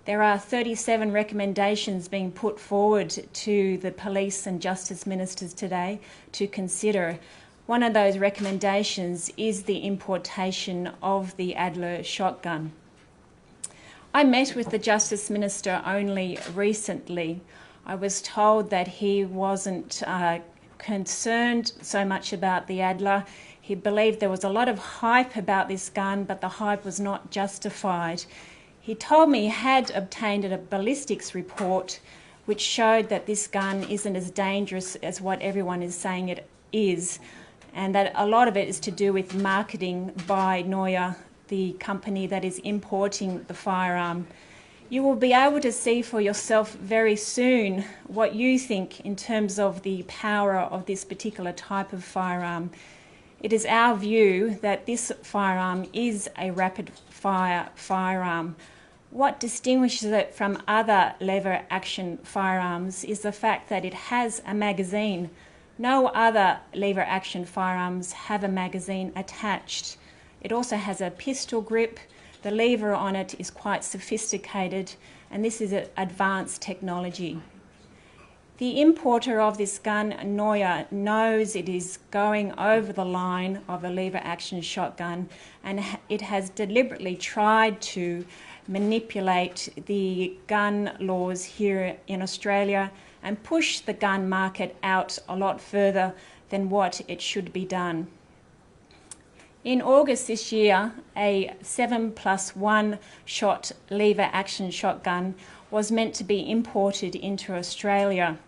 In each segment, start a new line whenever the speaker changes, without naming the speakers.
There are 37 recommendations being put forward to the police and justice ministers today to consider. One of those recommendations is the importation of the Adler shotgun. I met with the Justice Minister only recently. I was told that he wasn't concerned so much about the Adler. He believed there was a lot of hype about this gun, but the hype was not justified. He told me he had obtained a ballistics report which showed that this gun isn't as dangerous as what everyone is saying it is, and that a lot of it is to do with marketing by Neue, the company that is importing the firearm. You will be able to see for yourself very soon what you think in terms of the power of this particular type of firearm. It is our view that this firearm is a rapid-fire firearm. What distinguishes it from other lever-action firearms is the fact that it has a magazine. No other lever-action firearms have a magazine attached. It also has a pistol grip. The lever on it is quite sophisticated, and this is advanced technology. The importer of this gun, Neue, knows it is going over the line of a lever-action shotgun, and it has deliberately tried to manipulate the gun laws here in Australia and push the gun market out a lot further than what it should be done. In August this year, a 7+1 shot lever-action shotgun was meant to be imported into Australia.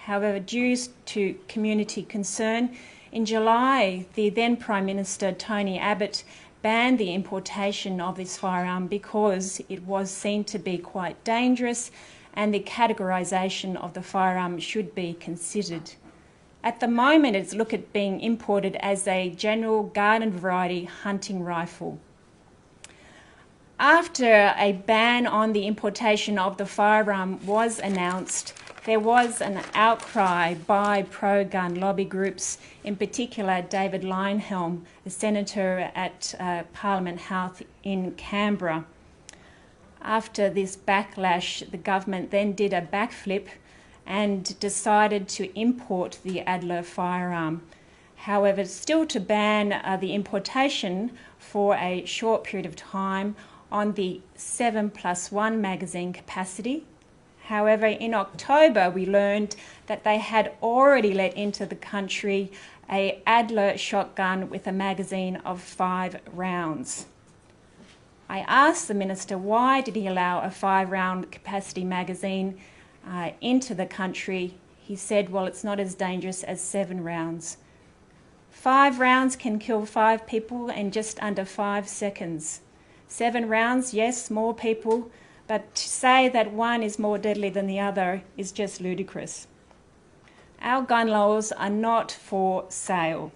However, due to community concern, in July, the then Prime Minister, Tony Abbott, banned the importation of this firearm because it was seen to be quite dangerous and the categorisation of the firearm should be considered. At the moment, it's looked at being imported as a general garden variety hunting rifle. After a ban on the importation of the firearm was announced, there was an outcry by pro-gun lobby groups, in particular David Leyonhjelm, the senator at Parliament House in Canberra. After this backlash, the government then did a backflip and decided to import the Adler firearm. However, still to ban the importation for a short period of time on the 7+1 magazine capacity. However, in October, we learned that they had already let into the country an Adler shotgun with a magazine of 5 rounds. I asked the Minister why did he allow a 5-round capacity magazine into the country. He said, well, it's not as dangerous as 7 rounds. 5 rounds can kill 5 people in just under 5 seconds. 7 rounds, yes, more people, but to say that one is more deadly than the other is just ludicrous. Our gun laws are not for sale.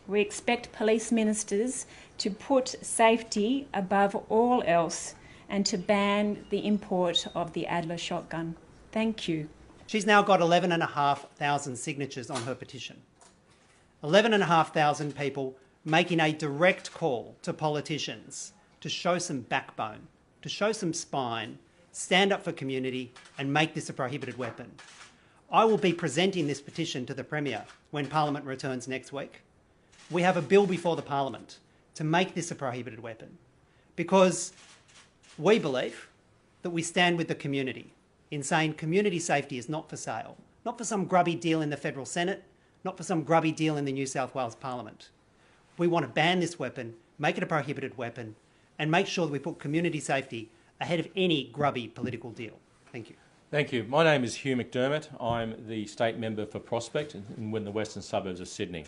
We expect police ministers to put safety above all else and to ban the import of the Adler shotgun. Thank you.
She's now got 11,500 signatures on her petition. 11,500 people making a direct call to politicians to show some backbone, to show some spine, stand up for community and make this a prohibited weapon. I will be presenting this petition to the Premier when Parliament returns next week. We have a bill before the Parliament to make this a prohibited weapon because we believe that we stand with the community in saying community safety is not for sale, not for some grubby deal in the Federal Senate, not for some grubby deal in the New South Wales Parliament. We want to ban this weapon, make it a prohibited weapon, and make sure that we put community safety ahead of any grubby political deal. Thank you.
Thank you. My name is Hugh McDermott. I'm the State Member for Prospect in the western suburbs of Sydney.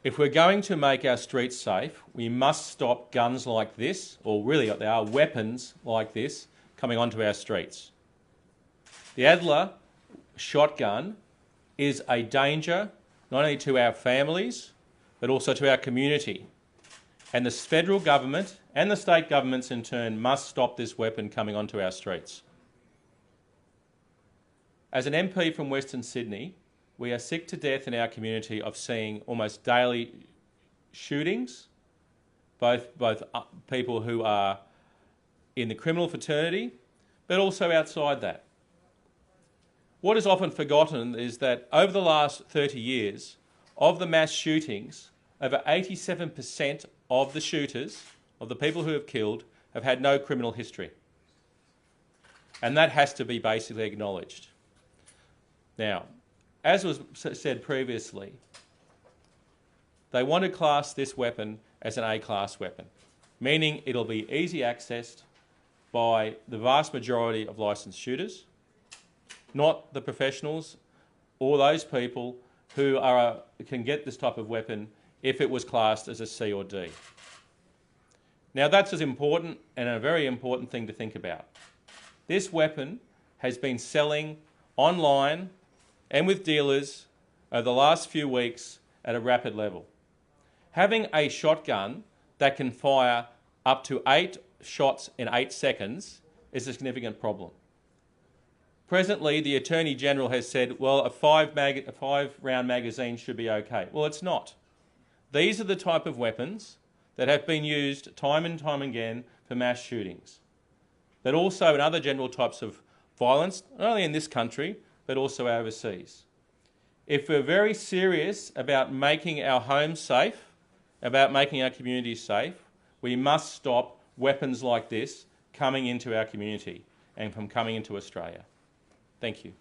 If we're going to make our streets safe, we must stop guns like this, or really they are weapons like this, coming onto our streets. The Adler shotgun is a danger not only to our families, but also to our community. And the federal government and the state governments in turn must stop this weapon coming onto our streets. As an MP from Western Sydney, we are sick to death in our community of seeing almost daily shootings, both people who are in the criminal fraternity but also outside that. What is often forgotten is that over the last 30 years, of the mass shootings, over 87% of the shooters, of the people who have killed, have had no criminal history. And that has to be basically acknowledged. Now, as was said previously, they want to class this weapon as an A-class weapon, meaning it'll be easy accessed by the vast majority of licensed shooters, not the professionals or those people who can get this type of weapon if it was classed as a C or D. Now that's as important and a very important thing to think about. This weapon has been selling online and with dealers over the last few weeks at a rapid level. Having a shotgun that can fire up to 8 shots in 8 seconds is a significant problem. Presently, the Attorney General has said, well, a 5-round magazine should be okay. Well, it's not. These are the type of weapons that have been used time and time again for mass shootings, but also in other general types of violence, not only in this country, but also overseas. If we're very serious about making our homes safe, about making our communities safe, we must stop weapons like this coming into our community and from coming into Australia. Thank you.